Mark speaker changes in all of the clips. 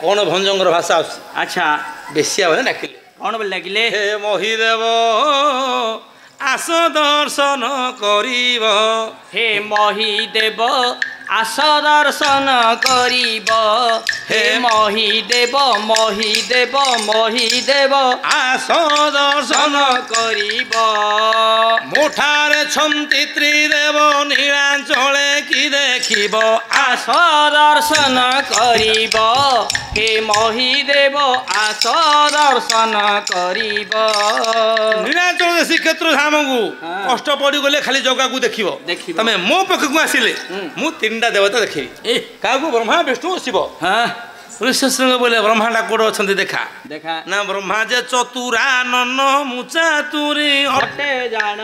Speaker 1: कौन भंजंगर भाषा
Speaker 2: अच्छा
Speaker 1: बेसिया बोले डाकिले
Speaker 2: कौन बोले डाकिले
Speaker 1: हे महिदेव आस दर्शन करिब
Speaker 2: हे महिदेव आस दर्शन करिब हे महिदेव महिदेव महिदेव
Speaker 1: आस दर्शन
Speaker 2: करिब
Speaker 1: मोठारे छंती त्रिदेव नीलांचले कि देखिब
Speaker 2: आस दर्शन करिब हे महिदेव आस दर्शन करिब
Speaker 1: नीलांचल श्रीक्षेत्र धाम को कष्ट पड़ी गले खाली जगह को देखिब तमे मो पाखक आसिले मु तीनटा देवता देखी क्या ब्रह्मा विष्णु शिव
Speaker 2: हाँ
Speaker 1: ऋषिशृंग बोले ब्रह्मा डाकोड़ अच्छा देखा
Speaker 2: देखा
Speaker 1: ना ब्रह्मा जे चतुरा नन मु चातुरी
Speaker 2: अटे जान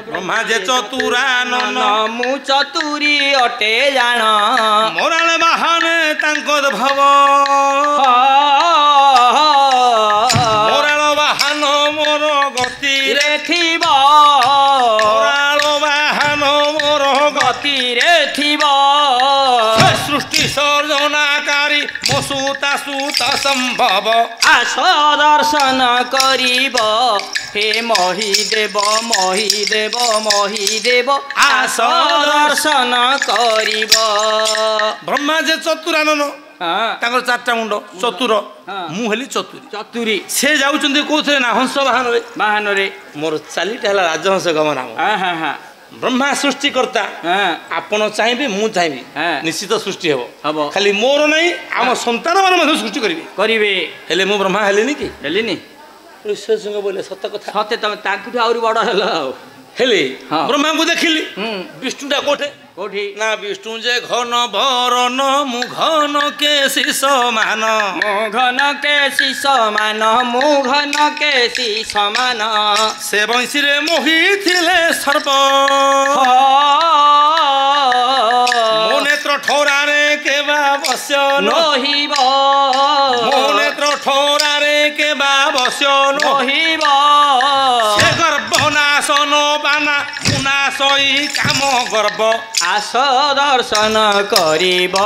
Speaker 1: ब्रह्मा जे चतुरा नन
Speaker 2: मु चतुरी अटे जान
Speaker 1: मोराले बाहने तांको भव मोराल बाहन मोर गति
Speaker 2: रेखिब
Speaker 1: मोराल बाहन मोर
Speaker 2: गति रेखिब
Speaker 1: सृष्टि सर्जनाकारी मसूता सूत संभव
Speaker 2: आस दर्शन करिब हे महिदेव महिदेव महिदेव आस दर्शन करिब
Speaker 1: ब्रह्मा जे चतुरानन तांकर चारटा मुंड चतुर मु हेली चतुरी
Speaker 2: चतुरी
Speaker 1: से जाउचंदी कोथे ना हंस
Speaker 2: वाहन रे
Speaker 1: मोर चालीटा हला राजहंस गमन
Speaker 2: हाँ
Speaker 1: ब्रह्मा सृष्टिकर्ता आपण चाहिए मु चाहिए निश्चित सृष्टि
Speaker 2: हम
Speaker 1: खाली मोर नहीं आम संतान मान सृष्टि करेंगे हेले मु ब्रह्मा हेलेनी कि
Speaker 2: हेलिनी
Speaker 1: ऋषिशृंग बोले सत कथा
Speaker 2: सते तमे तांकुठू आउरी बड़
Speaker 1: हेले ब्रह्मा को देखिली विष्णुटा कोठे
Speaker 2: कोठी
Speaker 1: ना विष्णु जे घन भरन मु घन केसी समान
Speaker 2: मु घन केसी समान मु घन केसी समान
Speaker 1: से बंशी रे मोही थिले सर्प मो नेत्र ठोरा रे केबा बस्य
Speaker 2: नहिब
Speaker 1: मो नेत्र ठोरा रे केबा बस्य
Speaker 2: नहिब
Speaker 1: से गर्भ नाशन बाना मुनाशई काम गर्भ
Speaker 2: आस दर्शन करिब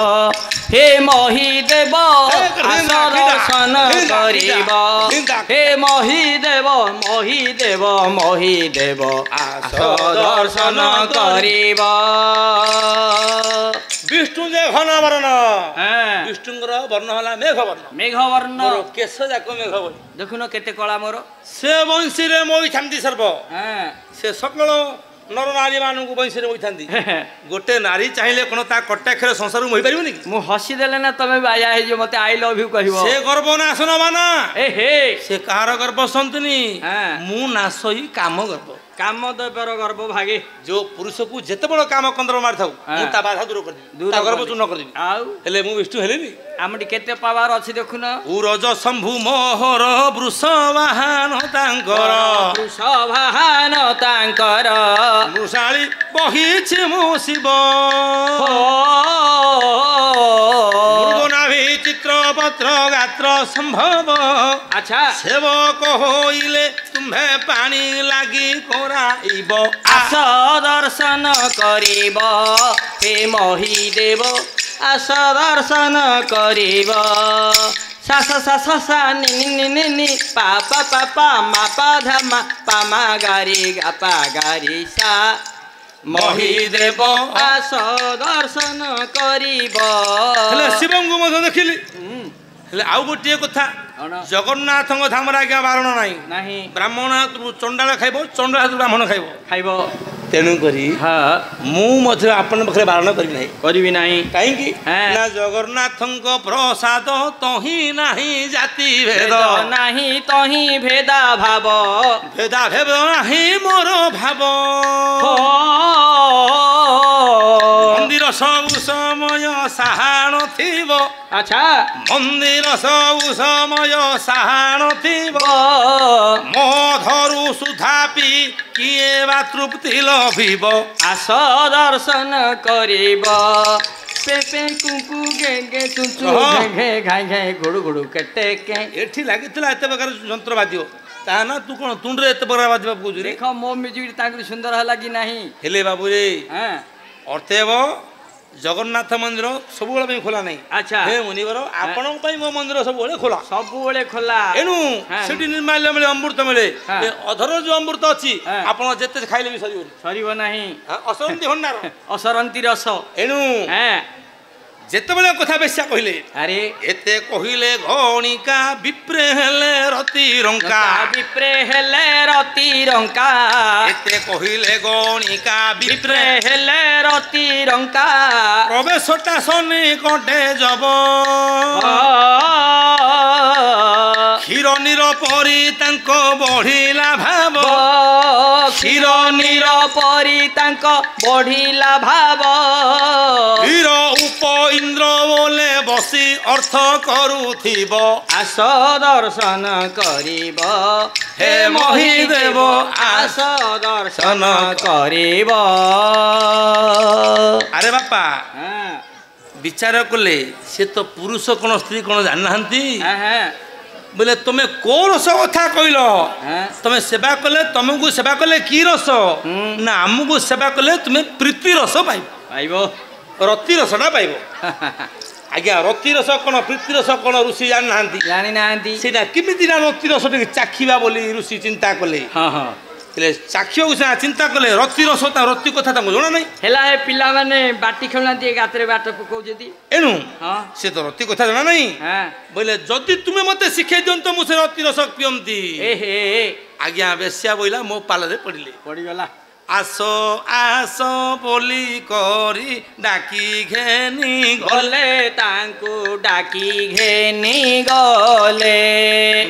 Speaker 2: हे महिदेव आस दर्शन करिब हे महिदेव महिदेव महिदेव आस दर्शन करिब
Speaker 1: विष्णु जे घन वर्ण विष्णुर वर्ण हला मेघ वर्ण केश जाक मेघ बोली
Speaker 2: देखुन केते कला मोर
Speaker 1: से वंशी रे मोई थांती सर्प से सकल नर नारी मान को वंशी रे मोई थांती गोटे नारी चाहिए कोन ता कटाक्षर संसार मोई परिबनी
Speaker 2: मु हसी देले ना तमे बाया हे जो मते आई लव यू कहिबो
Speaker 1: से गर्भ नाशन माना
Speaker 2: ए हे
Speaker 1: से कार गर्भ संतनी मु नासई काम गर्भ
Speaker 2: काम देवर गर्भ भागे
Speaker 1: जो पुरुष को जेते बड़ काम कंदर मार थाउ मु ता बाधा दूर कर दी ता गर्भ चूर्ण कर दी
Speaker 2: आउ
Speaker 1: हेले मु विष्णु हेलेनी
Speaker 2: आमटी केते पावर अछि देखुन
Speaker 1: उरज शंभु मोहर वृषवाहन तांकर
Speaker 2: वृषवाहन तांकर
Speaker 1: मृषाली बहिछि मो शिव मृगनाभि चित्रपत्र गात्र संभव
Speaker 2: अच्छा
Speaker 1: सेवक होइले तुम्हे पानी लागी कोराइब
Speaker 2: आस दर्शन करिब हे महिदेव आस दर्शन करिब सा सा सा सा सा नि नि नि नि पा पा पा पा मा पा धा मा पा मा गारी गा पा गारी सा महिदेव आस दर्शन करिब
Speaker 1: हेले शिवंगु मध देखिली हेले आउ गोटे कथा जगन्नाथ धामर आज्ञा बारण नाही ब्राह्मण चंडाल खाइब चंडाल ब्राह्मण खाइब तेणु करी मु आपण पाखे बारण करी कहीं ना जगन्नाथ प्रसाद तही नाही जाति भेद
Speaker 2: नाही तही भेदा भाव
Speaker 1: नाही मोर भाव मंदिर सब समय साहाण थिब
Speaker 2: अच्छा
Speaker 1: मंदिर सब समय साहाण थिब मधरु सुधा पी किए बा तृप्ति लभिब
Speaker 2: आस दर्शन करिब पे पे कुकु गे गे चुचु घे घे घे घुडु घुडु केटे के
Speaker 1: एठी लागितला एते प्रकार यंत्र बाद्य ता ना तू कोन तुंडरे एते प्रकार बाद्य बुझु रे
Speaker 2: देखो मो म्यूजिक तांकु सुंदर हला कि नाही
Speaker 1: हेले बाबू रे
Speaker 2: हां
Speaker 1: अर्थेव ଜଗନ୍ନାଥ ମନ୍ଦିର ସବୁବେଳେ ପାଇଁ ଖୋଲା ନାହିଁ।
Speaker 2: ଆଚ୍ଛା
Speaker 1: ହେ ମୁନିବର ଆପଣଙ୍କ ପାଇଁ ମୋ ମନ୍ଦିର ସବୁବେଳେ ଖୋଲା।
Speaker 2: ସବୁବେଳେ ଖୋଲା।
Speaker 1: ଏଣୁ ସେଠି ନିର୍ମାଲ୍ୟ ମିଳେ, ଅମୃତ ମିଳେ। ଅଧର ଯୋଉ ଅମୃତ ଅଛି ଆପଣ ଯେତେ ଖାଇଲେ ବି ସରିବନି,
Speaker 2: ସରିବ ନାହିଁ।
Speaker 1: ଅସରନ୍ତି ଭଣ୍ଡାର,
Speaker 2: ଅସରନ୍ତି ରସ।
Speaker 1: ଏଣୁ ଯେତେବେଳେ କଥା ବେଶ୍ୟା କହିଲେ
Speaker 2: ଆରେ
Speaker 1: ଏତେ କହିଲେ ଗଣିକା ବିପ୍ରେ ହେଲେ ରତି ରଙ୍କା,
Speaker 2: ବିପ୍ରେ ହେଲେ ରତି ରଙ୍କା।
Speaker 1: ଏତେ କହିଲେ ଗଣିକା
Speaker 2: ବିପ୍ରେ ହେଲେ ରତି ରଙ୍କା।
Speaker 1: ପ୍ରବେଶଟା ଶନି କଟେ ଯବ କ୍ଷୀର ନୀର ପରି ତାଙ୍କ ବଢିଲା ଭାବ,
Speaker 2: କ୍ଷୀର ନୀର ପରି ତାଙ୍କ ବଢିଲା ଭାବ।
Speaker 1: କ୍ଷୀର ଉପ ଇନ୍ଦ୍ର ବୋଲେ ବସି ଅର୍ଥ କରୁଥିବ,
Speaker 2: ଆସ ଦର୍ଶନ କରିବ
Speaker 1: ହେ ମହିଦେବ
Speaker 2: ଆସ ଦର୍ଶନ କରିବ।
Speaker 1: ଆରେ ବାପା ବିଚାର କଲେ ସେ ତ ପୁରୁଷ କଣ ସ୍ତ୍ରୀ କଣ ଜାଣିନାହାନ୍ତି। ବୋଲେ ତମେ କୋଉ ରସ କଥା କହିଲ? ତମେ ସେବା କଲେ ତମକୁ ସେବା କଲେ କି ରସ ନା ଆମକୁ ସେବା କଲେ ତୁମେ ପ୍ରୀତି ରସ ପାଇବ, ରତି ରସଟା ପାଇବ। ଆଜ୍ଞା ରତି ରସ କଣ ପ୍ରୀତି ରସ କଣ ଋଷି ଜାଣିନାହାନ୍ତି। ସେଇଟା କେମିତି ନା ରତି ରସ ଟିକେ ଚାଖିବା ବୋଲି ଋଷି ଚିନ୍ତା କଲେ। ଚାଖିବାକୁ ସିନା ଚିନ୍ତା କଲେ, ରତି ରସ ରତି କଥା ତାଙ୍କୁ ଜଣା ନାହିଁ।
Speaker 2: ହେଲା ଏ ପିଲାମାନେ ବାଟି ଖେଳୁନାହାନ୍ତି, ଗାତରେ ବାଟ ପକାଉଛନ୍ତି।
Speaker 1: ଏଣୁ ସେ ତ ରତି କଥା ଜଣା ନାହିଁ। ବୋଇଲେ ଯଦି ତୁମେ ମତେ ଶିଖେଇ ଦିଅନ୍ତ ମୁଁ ସେ ରତି ରସ ପିଅନ୍ତି। ଆଜ୍ଞା ବେଶ୍ୟା ବୋଇଲା ମୋ ପାଲରେ ପଡ଼ିଗଲା। ଆସ ଆସ ବୋଲି କରି ଡାକି ଘେନି
Speaker 2: ଗଲେ, ତାଙ୍କୁ ଡାକି ଘେନି ଗଲେ।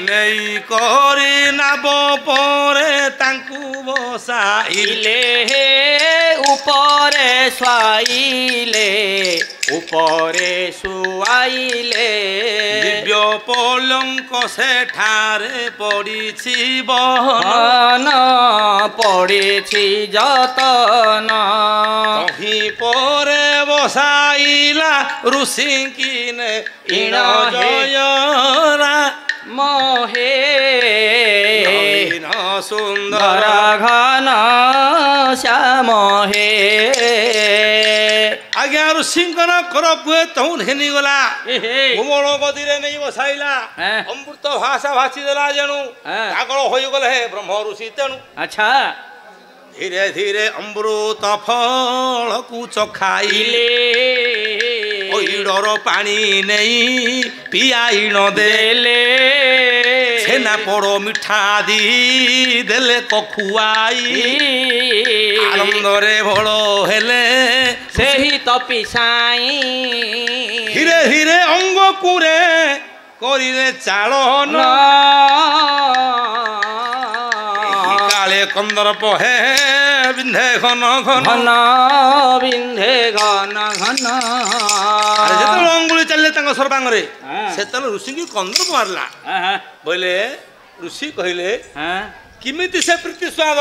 Speaker 1: ନେଇ କରି ନାବ ପରେ ତାଙ୍କୁ ବସାଇଲେ,
Speaker 2: ଉପରେ ଶୁଆଇଲେ, ଉପରେ ଶୁଆଇଲେ। ଦିବ୍ୟ
Speaker 1: ପଲଙ୍କ ସେଠାରେ ପଡ଼ିଛି ବହନ,
Speaker 2: ପଡ଼ିଛି ଯତନ।
Speaker 1: ତହିଁ ପରେ ବସାଇଲା ଋଷିଙ୍କିନେ ଇଣ ଜୟରା
Speaker 2: ମହେ
Speaker 1: ସୁନ୍ଦର
Speaker 2: ଘନ ଶ୍ୟାମ ହେ।
Speaker 1: ଆଜ୍ଞା ଋଷିଙ୍କର କର କୁଏ ତହୁଁ ଘେନିଗଲା, କୋମଳ ଗଦିରେ ନେଇ ବସାଇଲା। ଅମୃତ ଭାଷା ଭାଷି ଦେଲା ଯେଣୁ ପାଗଳ ହୋଇଗଲେ ହେ ବ୍ରହ୍ମ ଋଷି ତେଣୁ।
Speaker 2: ଆଚ୍ଛା
Speaker 1: ଧୀରେ ଧୀରେ ଅମୃତ ଫଳକୁ ଚଖାଇଲେ, ପଇଡ଼ର ପାଣି ନେଇ ପିଆଇଣ ଦେଲେ। ଛେନା ପୋଡ଼ ମିଠା ଦି ଦେଲେ କଖୁଆଇ, ଆନନ୍ଦରେ ଭୋଳ ହେଲେ
Speaker 2: ସେହି ତପି ସାଇଁ।
Speaker 1: ଧୀରେ ଧୀରେ ଅଙ୍ଗକୁରେ କରିଲେ ଚାଳନ, କାଳେ କନ୍ଦର୍ପ ହେ ବିନ୍ଧେ ଘନ ଘନ,
Speaker 2: ବିନ୍ଧେ ଘନ ଘନ।
Speaker 1: ଯେତେବେଳେ ଅଙ୍ଗୁଳି ଚାଲିଲେ ତାଙ୍କ ସର୍ବାଙ୍ଗରେ ସେତେବେଳେ ଋଷିଙ୍କୁ କନ୍ଦର୍ପ ମାରିଲା। ବୋଇଲେ ଋଷି କହିଲେ किमिति से प्रीति स्वाद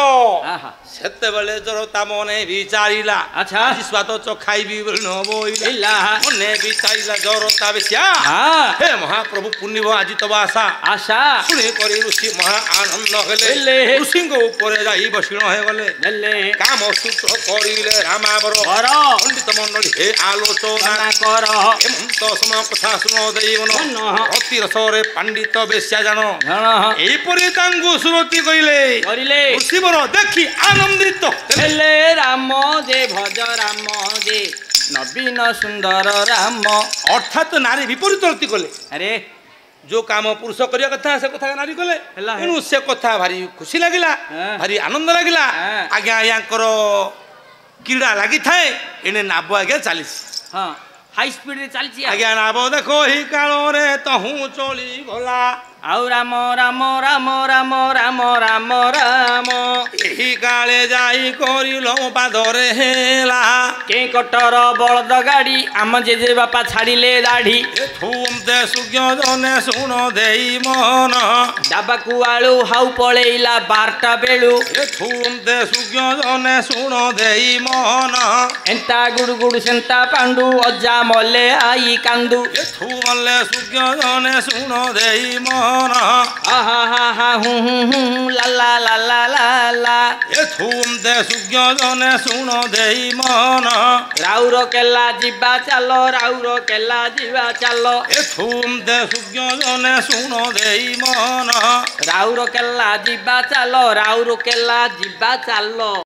Speaker 1: सेतेबेले जरता मने विचारिला अच्छा स्वाद चखाइबी न बोइला मने विचारिला जरता बेसिया हे महाप्रभु पुण्य आज तब आशा आशा सुने करी ऋषि महा आनंद हेले ऋषि को ऊपर जाई बसिण हे गले काम सूत्र करिले रामावर पंडित मंडली हे आलोचना कर हेमंत समय कथा सुनो देवन अति रसरे पंडित बेसिया जानो एई परि तांगु सुरति कइले ऋषिवर देखि आनंदित
Speaker 2: हेले राम जे भज राम जे नवीन सुंदर राम
Speaker 1: अर्थात नारी विपरीत रति कले
Speaker 2: अरे
Speaker 1: जो काम पुरुष करिया कथा से कथा नारी कले एनु से कथा भारी खुशी लागिला भारी आनंद लागिला आज्ञा यांकर क्रीड़ा लागि थाए एने नाब आज्ञा चालीस
Speaker 2: हां हाई स्पीड रे चलची
Speaker 1: आज्ञा नाब देखो ही कालो रे तहु चली गला
Speaker 2: आउ राम राम राम राम राम राम राम
Speaker 1: एही काले जाई करिलो पादरे हेला
Speaker 2: के कटर बलद गाड़ी आम जेजे बापा छाड़िले दाढ़ी
Speaker 1: थुम दे सुज्ञ जने सुन देई मन
Speaker 2: दाबाकू आलू हाउ पळेइला 12टा बेलू
Speaker 1: थुम दे सुज्ञ जने सुन देई मन
Speaker 2: एंता गुडु गुडु सेंता पांडु अज्जा मले आई कांदू
Speaker 1: थुमले सुज्ञ जने सुन देई मन মন
Speaker 2: লা লা লা লা লা লা
Speaker 1: এ থুম দে সুজ্ঞ জনে শুণ দেই মন
Speaker 2: রাউর কেলা ଯିବା ଚାଲ ରାଉର କେଲା ଯିବା ଚାଲ
Speaker 1: এ থুম দে সুজ্ঞ জনে শুণ দেই মন
Speaker 2: ରାଉର କେଲା ଯିବା ଚାଲ ରାଉର କେଲା ଯିବା ଚାଲ